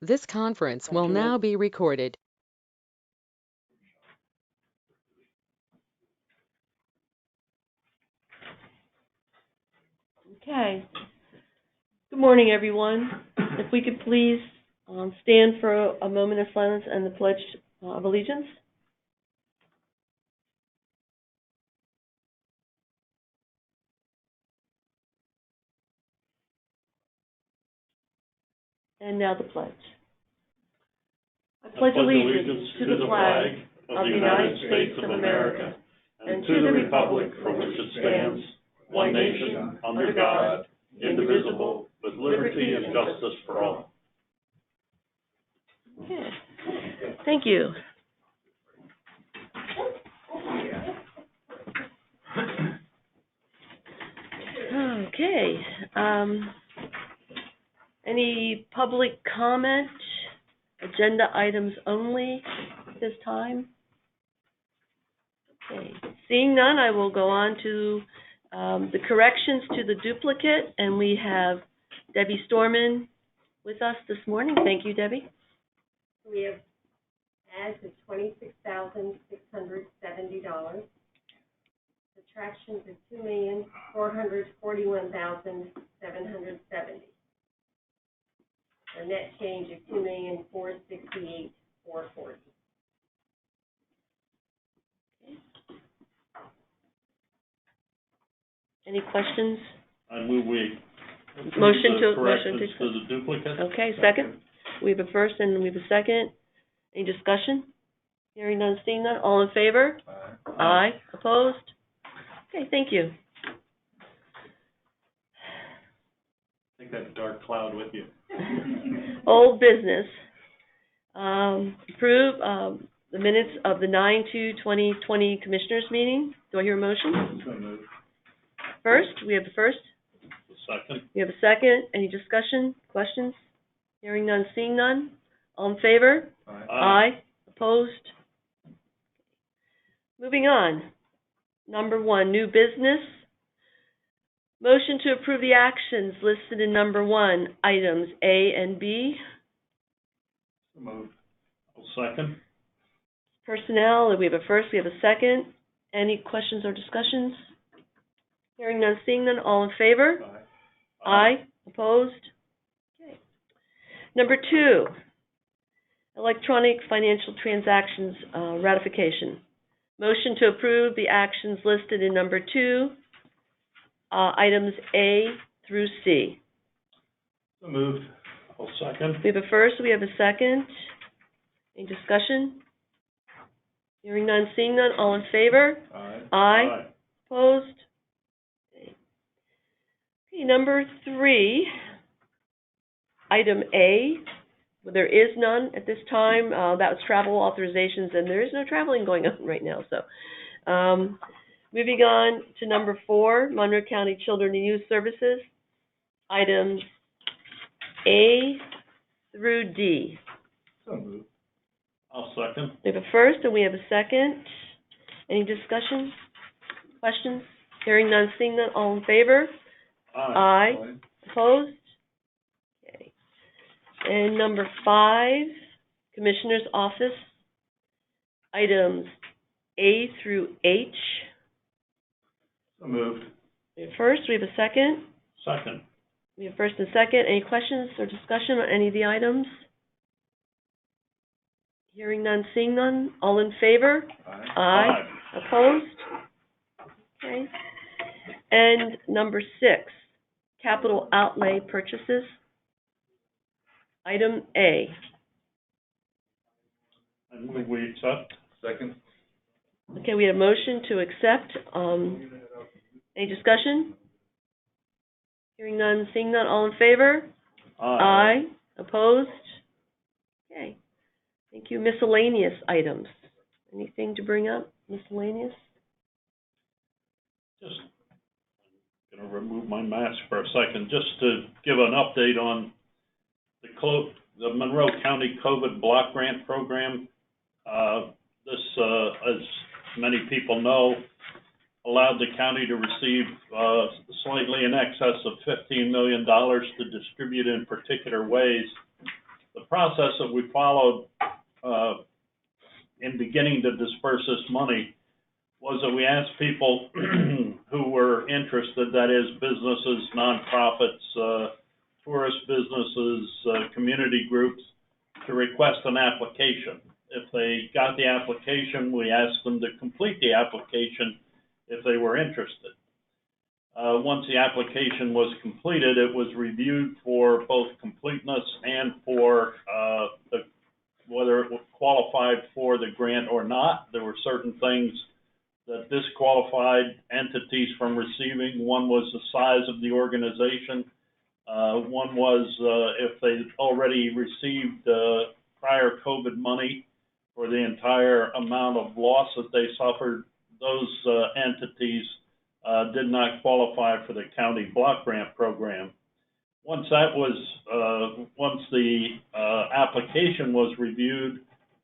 This conference will now be recorded. Okay. Good morning, everyone. If we could please stand for a moment of silence and the Pledge of Allegiance. And now the pledge. I pledge allegiance to the flag of the United States of America and to the republic for which it stands, one nation, under God, indivisible, with liberty and justice for all. Okay. Thank you. Okay. Any public comment? Agenda items only at this time? Okay. Seeing none, I will go on to the corrections to the duplicate, and we have Debbie Storman with us this morning. Thank you, Debbie. We have adds of $26,670. Subtractions of $2,441,770. A net change of $2,468,440. Any questions? I move we Motion to corrections to the duplicate. Okay, second. We have a first and we have a second. Any discussion? Hearing none, seeing none. All in favor? Aye. Aye. Opposed? Okay, thank you. Take that dark cloud with you. Old business. Approve the minutes of the 9/2/2020 Commissioners meeting. Do I hear a motion? So moved. First, we have the first. Second. We have a second. Any discussion? Questions? Hearing none, seeing none. All in favor? Aye. Aye. Opposed? Moving on. Number 1, new business. Motion to approve the actions listed in number 1, items A and B. So moved. I'll second. Personnel, we have a first, we have a second. Any questions or discussions? Hearing none, seeing none. All in favor? Aye. Aye. Opposed? Okay. Number 2, electronic financial transactions ratification. Motion to approve the actions listed in number 2, items A through C. So moved. I'll second. We have a first, we have a second. Any discussion? Hearing none, seeing none. All in favor? Aye. Aye. Opposed? Okay. Okay, number 3, item A. Well, there is none at this time. That was travel authorizations, and there is no traveling going on right now. So, moving on to number 4, Monroe County Children and Youth Services, items A through D. So moved. I'll second. We have a first and we have a second. Any discussion? Questions? Hearing none, seeing none. All in favor? Aye. Opposed? Okay. And number 5, Commissioner's Office, items A through H. So moved. We have first, we have a second. Second. We have first and second. Any questions or discussion on any of the items? Hearing none, seeing none. All in favor? Aye. Aye. Opposed? Okay. And number 6, capital outlay purchases. Item A. I move we accept. Second. Okay, we have a motion to accept. Any discussion? Hearing none, seeing none. All in favor? Aye. Opposed? Okay. Thank you. Miscellaneous items. Anything to bring up? Miscellaneous? Just going to remove my mask for a second, just to give an update on the Monroe County COVID Block Grant Program. This, as many people know, allowed the county to receive slightly in excess of $15 million to distribute in particular ways. The process that we followed in beginning to disperse this money was that we asked people who were interested, that is businesses, nonprofits, tourist businesses, community groups, to request an application. If they got the application, we asked them to complete the application if they were interested. Once the application was completed, it was reviewed for both completeness and for whether it qualified for the grant or not. There were certain things that disqualified entities from receiving. One was the size of the organization. One was if they already received prior COVID money for the entire amount of loss that they suffered. Those entities did not qualify for the county block grant program. Once the application was reviewed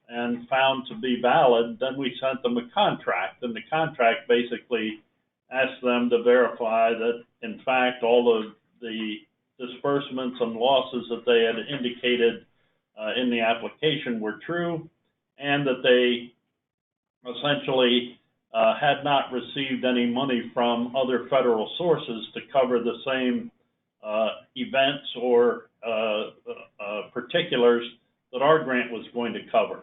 and found to be valid, then we sent them a contract, and the contract basically asked them to verify that, in fact, all of the disbursements and losses that they had indicated in the application were true, and that they essentially had not received any money from other federal sources to cover the same events or particulars that our grant was going to cover.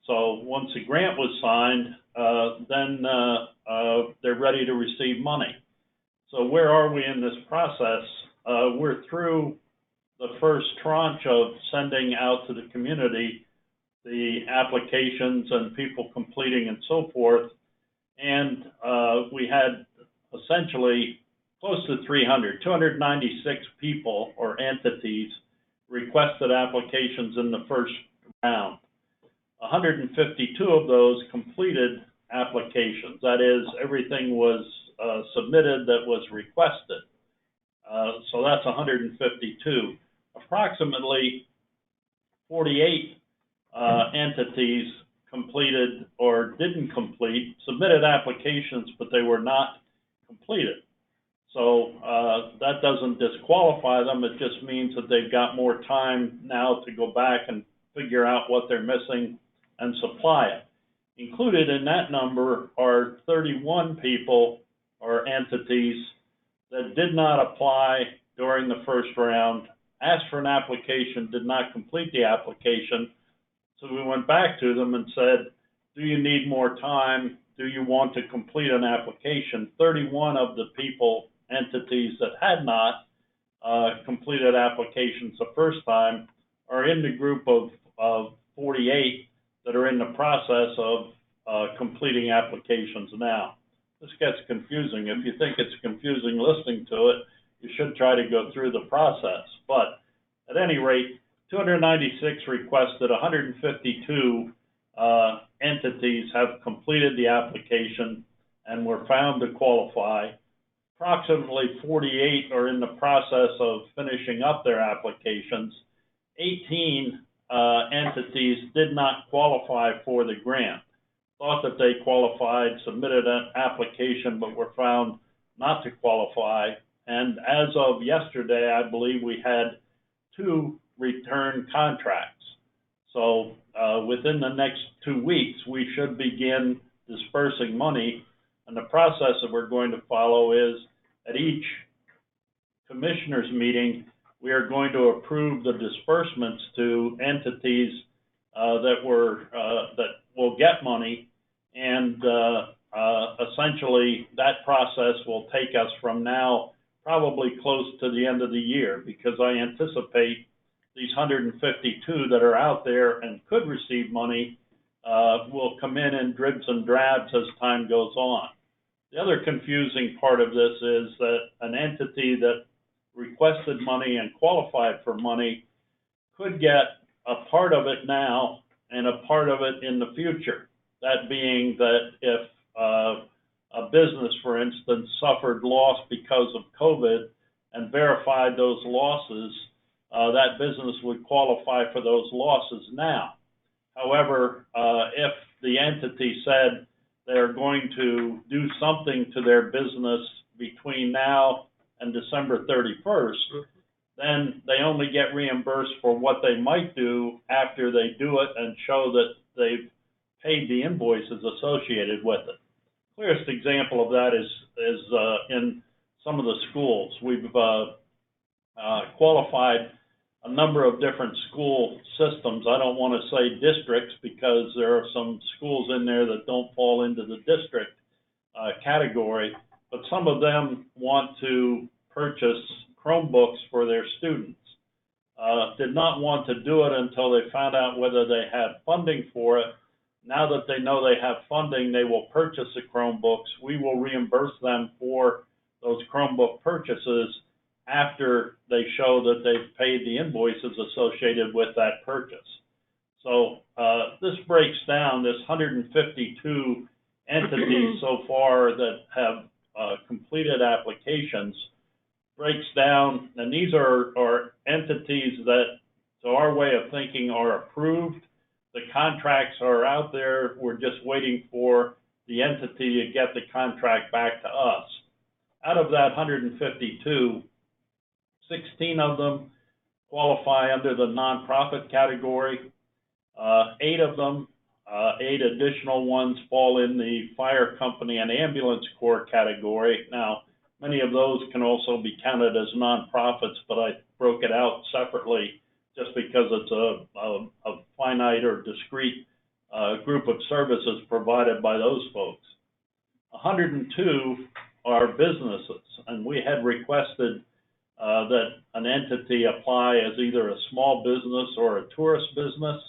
So once the grant was signed, then they're ready to receive money. So where are we in this process? We're through the first tranche of sending out to the community the applications and people completing and so forth. And we had essentially close to 296 people or entities requested applications in the first round. 152 of those completed applications. That is, everything was submitted that was requested. So that's 152. Approximately 48 entities completed or didn't complete, submitted applications, but they were not completed. So that doesn't disqualify them. It just means that they've got more time now to go back and figure out what they're missing and supply it. Included in that number are 31 people or entities that did not apply during the first round, asked for an application, did not complete the application. So we went back to them and said, do you need more time? Do you want to complete an application? 31 of the people, entities that had not completed applications the first time are in the group of 48 that are in the process of completing applications now. This gets confusing. If you think it's confusing listening to it, you should try to go through the process. But at any rate, 296 requested, 152 entities have completed the application and were found to qualify. Approximately 48 are in the process of finishing up their applications. 18 entities did not qualify for the grant. Thought that they qualified, submitted an application, but were found not to qualify. And as of yesterday, I believe we had 2 return contracts. So within the next 2 weeks, we should begin dispersing money. And the process that we're going to follow is at each commissioners meeting, we are going to approve the disbursements to entities that will get money. And essentially that process will take us from now probably close to the end of the year, because I anticipate these 152 that are out there and could receive money will come in dribs and drabs as time goes on. The other confusing part of this is that an entity that requested money and qualified for money could get a part of it now and a part of it in the future. That being that if a business, for instance, suffered loss because of COVID and verified those losses, that business would qualify for those losses now. However, if the entity said they're going to do something to their business between now and December 31st, then they only get reimbursed for what they might do after they do it and show that they've paid the invoices associated with it. Clearest example of that is in some of the schools. We've qualified a number of different school systems. I don't want to say districts because there are some schools in there that don't fall into the district category, but some of them want to purchase Chromebooks for their students. Did not want to do it until they found out whether they had funding for it. Now that they know they have funding, they will purchase the Chromebooks. We will reimburse them for those Chromebook purchases after they show that they've paid the invoices associated with that purchase. So this breaks down, this 152 entities so far that have completed applications, breaks down, and these are entities that, to our way of thinking, are approved. The contracts are out there. We're just waiting for the entity to get the contract back to us. Out of that 152, 16 of them qualify under the nonprofit category. 8 of them, 8 additional ones fall in the fire company and ambulance corps category. Now, many of those can also be counted as nonprofits, but I broke it out separately just because it's a finite or discrete group of services provided by those folks. 102 are businesses, and we had requested that an entity apply as either a small business or a tourist business.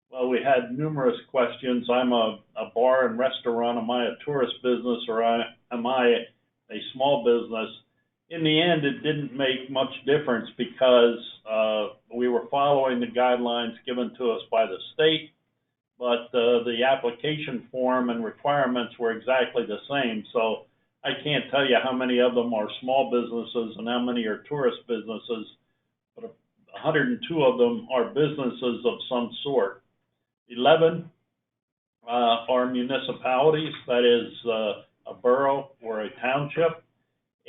Well, we had numerous questions. I'm a bar and restaurant. Am I a tourist business or am I a small business? In the end, it didn't make much difference because we were following the guidelines given to us by the state, but the application form and requirements were exactly the same. So I can't tell you how many of them are small businesses and how many are tourist businesses, but 102 of them are businesses of some sort. 11 are municipalities, that is a borough or a township.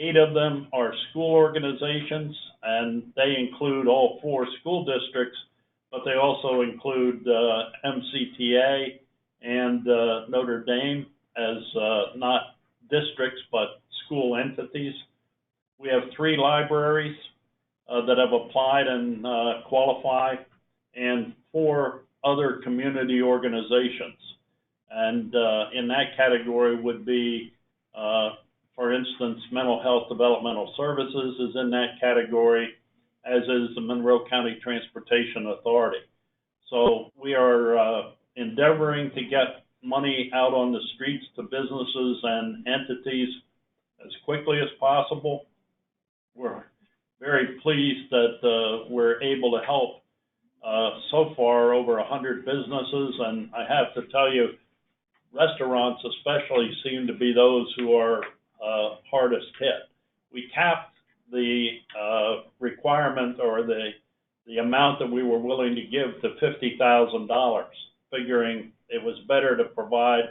8 of them are school organizations, and they include all 4 school districts, but they also include MCTA and Notre Dame as not districts but school entities. We have 3 libraries that have applied and qualify, and 4 other community organizations. And in that category would be for instance, Mental Health Developmental Services is in that category, as is the Monroe County Transportation Authority. So we are endeavoring to get money out on the streets to businesses and entities as quickly as possible. We're very pleased that we're able to help so far over 100 businesses, and I have to tell you, restaurants especially seem to be those who are hardest hit. We capped the requirement or the amount that we were willing to give to $50,000, figuring it was better to provide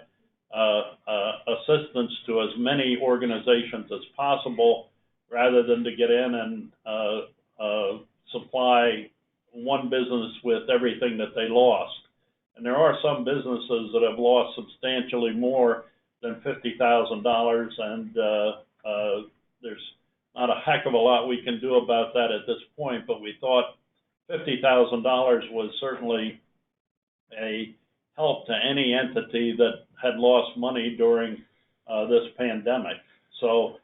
assistance to as many organizations as possible rather than to get in and supply one business with everything that they lost. And there are some businesses that have lost substantially more than $50,000, and there's not a heck of a lot we can do about that at this point, but we thought $50,000 was certainly a help to any entity that had lost money during this pandemic. So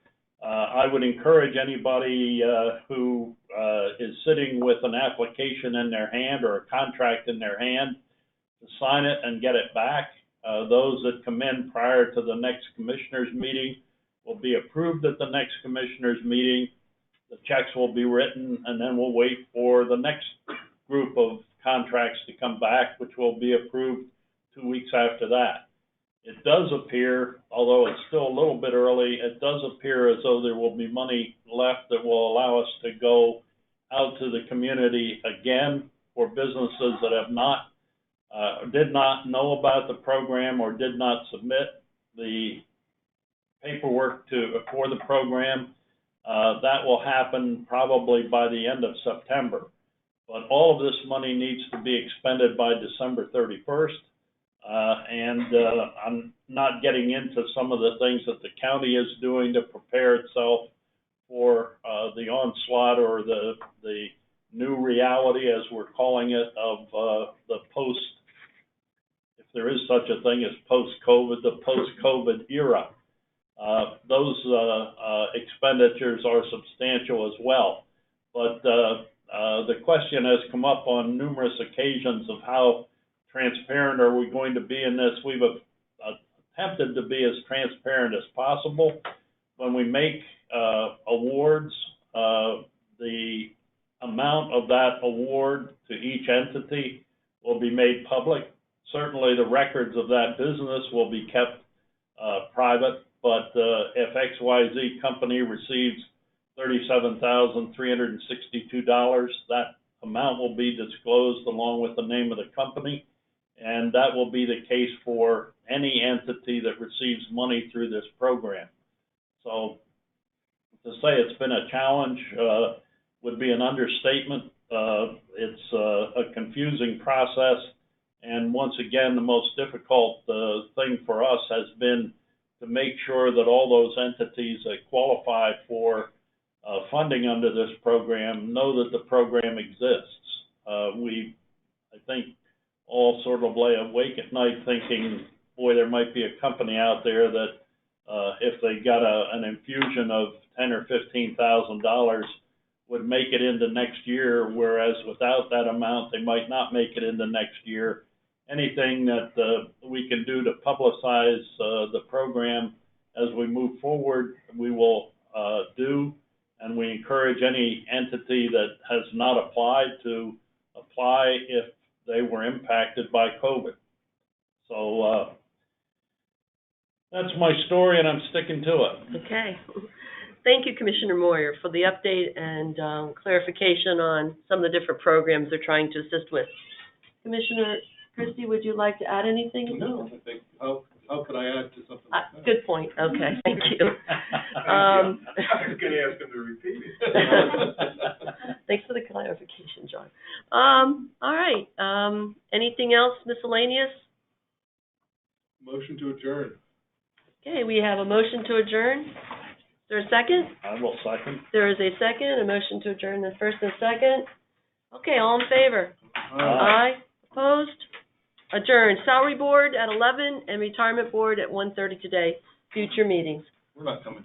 I would encourage anybody who is sitting with an application in their hand or a contract in their hand to sign it and get it back. Those that come in prior to the next commissioners meeting will be approved at the next commissioners meeting. The checks will be written, and then we'll wait for the next group of contracts to come back, which will be approved 2 weeks after that. It does appear, although it's still a little bit early, it does appear as though there will be money left that will allow us to go out to the community again for businesses that have not did not know about the program or did not submit the paperwork for the program. That will happen probably by the end of September. But all of this money needs to be expended by December 31st. I'm not getting into some of the things that the county is doing to prepare itself for the onslaught or the new reality, as we're calling it, of the post, if there is such a thing as post-COVID, the post-COVID era. Those expenditures are substantial as well. But the question has come up on numerous occasions of how transparent are we going to be in this. We've attempted to be as transparent as possible. When we make awards, the amount of that award to each entity will be made public. Certainly the records of that business will be kept private, but if XYZ company receives $37,362, that amount will be disclosed along with the name of the company, and that will be the case for any entity that receives money through this program. So to say it's been a challenge would be an understatement. It's a confusing process, and once again, the most difficult thing for us has been to make sure that all those entities that qualify for funding under this program know that the program exists. We, I think, all sort of lay awake at night thinking, boy, there might be a company out there that if they got an infusion of $10,000 or $15,000 would make it into next year, whereas without that amount, they might not make it into next year. Anything that we can do to publicize the program as we move forward, we will do, and we encourage any entity that has not applied to apply if they were impacted by COVID. So that's my story, and I'm sticking to it. Okay. Thank you, Commissioner Moyer, for the update and clarification on some of the different programs they're trying to assist with. Commissioner Christie, would you like to add anything? No, I think, how could I add to something like that? Good point. Okay, thank you. I was gonna ask him to repeat it. Thanks for the clarification, John. All right. Anything else miscellaneous? Motion to adjourn. Okay, we have a motion to adjourn. Is there a second? I will second. There is a second, a motion to adjourn, the first and second. Okay, all in favor? Aye. Opposed? Adjourned. Salary Board at 11 and Retirement Board at 1:30 today. Future meetings. We're not coming